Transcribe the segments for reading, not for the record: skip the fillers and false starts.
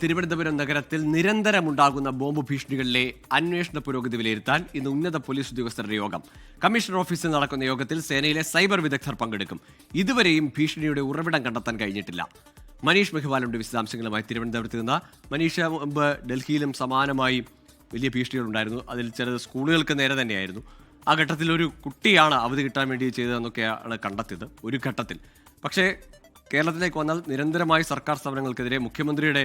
തിരുവനന്തപുരം നഗരത്തിൽ നിരന്തരമുണ്ടാകുന്ന ബോംബ് ഭീഷണികളിലെ അന്വേഷണ പുരോഗതി വിലയിരുത്താൻ ഇന്ന് ഉന്നത പോലീസ് ഉദ്യോഗസ്ഥരുടെ യോഗം. കമ്മീഷണർ ഓഫീസിൽ നടക്കുന്ന യോഗത്തിൽ സേനയിലെ സൈബർ വിദഗ്ധർ പങ്കെടുക്കും. ഇതുവരെയും ഭീഷണിയുടെ ഉറവിടം കണ്ടെത്താൻ കഴിഞ്ഞിട്ടില്ല. മനീഷ് മെഹ്വാലുണ്ട് വിശദാംശങ്ങളുമായി തിരുവനന്തപുരത്ത് നിന്ന്. മനീഷ, മുമ്പ് ഡൽഹിയിലും സമാനമായി വലിയ ഭീഷണികളുണ്ടായിരുന്നു. അതിൽ ചിലത് സ്കൂളുകൾക്ക് നേരെ തന്നെയായിരുന്നു. ആ ഘട്ടത്തിൽ ഒരു കുട്ടിയാണ് അവധി കിട്ടാൻ വേണ്ടി ചെയ്തതെന്നൊക്കെയാണ് കണ്ടെത്തിയത് ഒരു ഘട്ടത്തിൽ. പക്ഷേ കേരളത്തിലേക്ക് വന്നാൽ നിരന്തരമായി സർക്കാർ സ്ഥാപനങ്ങൾക്കെതിരെ മുഖ്യമന്ത്രിയുടെ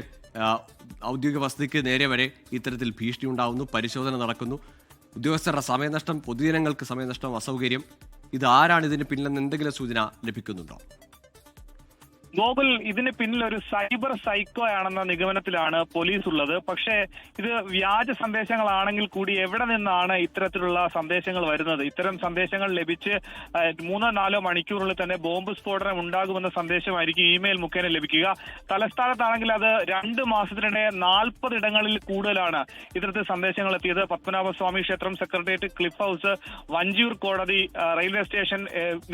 ഔദ്യോഗിക വസതിക്ക് നേരെ വരെ ഇത്തരത്തിൽ ഭീഷണി ഉണ്ടാകുന്നു, പരിശോധന നടക്കുന്നു. ഉദ്യോഗസ്ഥരുടെ സമയനഷ്ടം, പൊതുജനങ്ങൾക്ക് സമയനഷ്ടം, അസൗകര്യം. ഇത് ആരാണ് ഇതിന് പിന്നിലെന്ന് എന്തെങ്കിലും സൂചന ലഭിക്കുന്നുണ്ടോ? ഗോകുൽ, ഇതിന് പിന്നിൽ ഒരു സൈബർ സൈക്കോ ആണെന്ന നിഗമനത്തിലാണ് പോലീസ് ഉള്ളത്. പക്ഷേ ഇത് വ്യാജ സന്ദേശങ്ങളാണെങ്കിൽ കൂടി എവിടെ നിന്നാണ് ഇത്തരത്തിലുള്ള സന്ദേശങ്ങൾ വരുന്നത്? ഇത്തരം സന്ദേശങ്ങൾ ലഭിച്ച് 3-4 മണിക്കൂറിൽ തന്നെ ബോംബ് സ്ഫോടനം ഉണ്ടാകുമെന്ന സന്ദേശമായിരിക്കും ഇമെയിൽ മുഖേന ലഭിക്കുക. തലസ്ഥാനത്താണെങ്കിൽ അത് 2 മാസത്തിനിടെ 40 ഇടങ്ങളിൽ കൂടുതലാണ് ഇത്തരത്തിൽ സന്ദേശങ്ങൾ എത്തിയത്. പത്മനാഭസ്വാമി ക്ഷേത്രം, സെക്രട്ടേറിയറ്റ്, ക്ലിഫ് ഹൗസ്, വഞ്ചിയൂർ കോടതി, റെയിൽവേ സ്റ്റേഷൻ,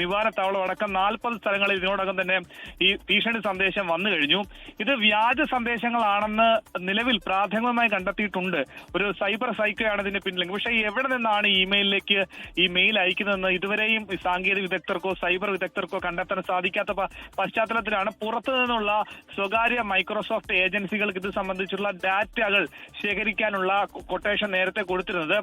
വിമാനത്താവളം അടക്കം 40 സ്ഥലങ്ങളിൽ ഇതിനോടകം തന്നെ ഈ ഭീഷണി സന്ദേശം വന്നു കഴിഞ്ഞു. ഇത് വ്യാജ സന്ദേശങ്ങളാണെന്ന് നിലവിൽ പ്രാഥമികമായി കണ്ടെത്തിയിട്ടുണ്ട്. ഒരു സൈബർ സൈക്കോയാണ് ഇതിന് പിന്നിൽ. പക്ഷേ എവിടെ നിന്നാണ് ഇമെയിലിലേക്ക് ഈ മെയിൽ അയക്കുന്നതെന്ന് ഇതുവരെയും സാങ്കേതിക വിദഗ്ധർക്കോ സൈബർ വിദഗ്ധർക്കോ കണ്ടെത്താൻ സാധിക്കാത്ത പശ്ചാത്തലത്തിലാണ് പുറത്തു നിന്നുള്ള സ്വകാര്യ മൈക്രോസോഫ്റ്റ് ഏജൻസികൾക്ക് ഇത് സംബന്ധിച്ചുള്ള ഡാറ്റകൾ ശേഖരിക്കാനുള്ള കൊട്ടേഷൻ നേരത്തെ കൊടുത്തിരുന്നത്.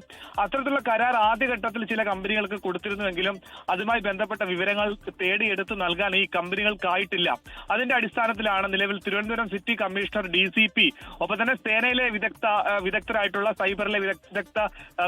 അത്തരത്തിലുള്ള കരാർ ആദ്യഘട്ടത്തിൽ ചില കമ്പനികൾക്ക് കൊടുത്തിരുന്നുവെങ്കിലും അതുമായി ബന്ധപ്പെട്ട വിവരങ്ങൾ തേടിയെടുത്ത് നൽകാൻ ഈ കമ്പനികൾക്കായിട്ടില്ല. അതിന്റെ അടിസ്ഥാനത്തിലാണ് നിലവിൽ തിരുവനന്തപുരം സിറ്റി കമ്മീഷണർ, DCP, ഒപ്പം തന്നെ സേനയിലെ വിദഗ്ധരായിട്ടുള്ള സൈബറിലെ വിദഗ്ധ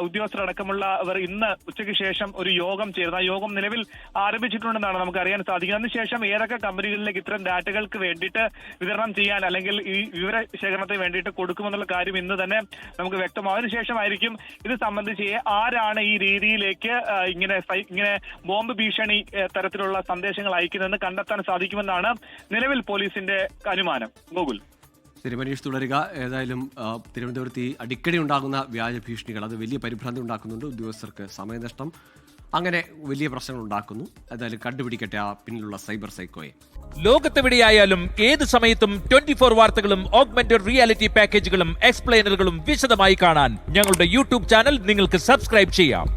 ഉദ്യോഗസ്ഥരടക്കമുള്ളവർ ഇന്ന് ഉച്ചയ്ക്ക് ശേഷം ഒരു യോഗം ചേർന്ന് ആ യോഗം നിലവിൽ ആരംഭിച്ചിട്ടുണ്ടെന്നാണ് നമുക്ക് അറിയാൻ സാധിക്കുന്നത്. അതിനുശേഷം ഏതൊക്കെ കമ്പനികളിലേക്ക് ഇത്തരം ഡാറ്റകൾക്ക് വേണ്ടിയിട്ട് വിതരണം ചെയ്യാൻ അല്ലെങ്കിൽ ഈ വിവര ശേഖരണത്തിന് വേണ്ടിയിട്ട് കൊടുക്കുമെന്നുള്ള കാര്യം ഇന്ന് തന്നെ നമുക്ക് വ്യക്തമാവും. അതിനുശേഷമായിരിക്കും ഇത് സംബന്ധിച്ച് ആരാണ് ഈ രീതിയിലേക്ക് ഇങ്ങനെ ബോംബ് ഭീഷണി തരത്തിലുള്ള സന്ദേശങ്ങൾ അയക്കുന്നതെന്ന് കണ്ടെത്താൻ സാധിക്കുമെന്നാണ് നിലവിൽ പോലീസിന്റെ അനുമാനം. ഗോകുൽ, ശരി മനീഷ്, തുടരുക. ഏതായാലും തിരുവനന്തപുരത്ത് അടിക്കടി ഉണ്ടാകുന്ന വ്യാജ ഭീഷണികൾ അത് വലിയ പരിഭ്രാന്തി ഉണ്ടാക്കുന്നുണ്ട്. ഉദ്യോഗസ്ഥർക്ക് സമയനഷ്ടം, അങ്ങനെ വലിയ പ്രശ്നങ്ങൾ ഉണ്ടാക്കുന്നു. ഏതായാലും കണ്ടുപിടിക്കട്ടെ ആ പിന്നിലുള്ള സൈബർ സൈക്കോയെ. ലോകത്തെവിടെയായാലും ഏത് സമയത്തും 24 വാർത്തകളും ഓഗ്മെന്റഡ് റിയാലിറ്റി പാക്കേജുകളും എക്സ്പ്ലെയിനറുകളും വിശദമായി കാണാൻ ഞങ്ങളുടെ യൂട്യൂബ് ചാനൽ നിങ്ങൾക്ക് സബ്സ്ക്രൈബ് ചെയ്യാം.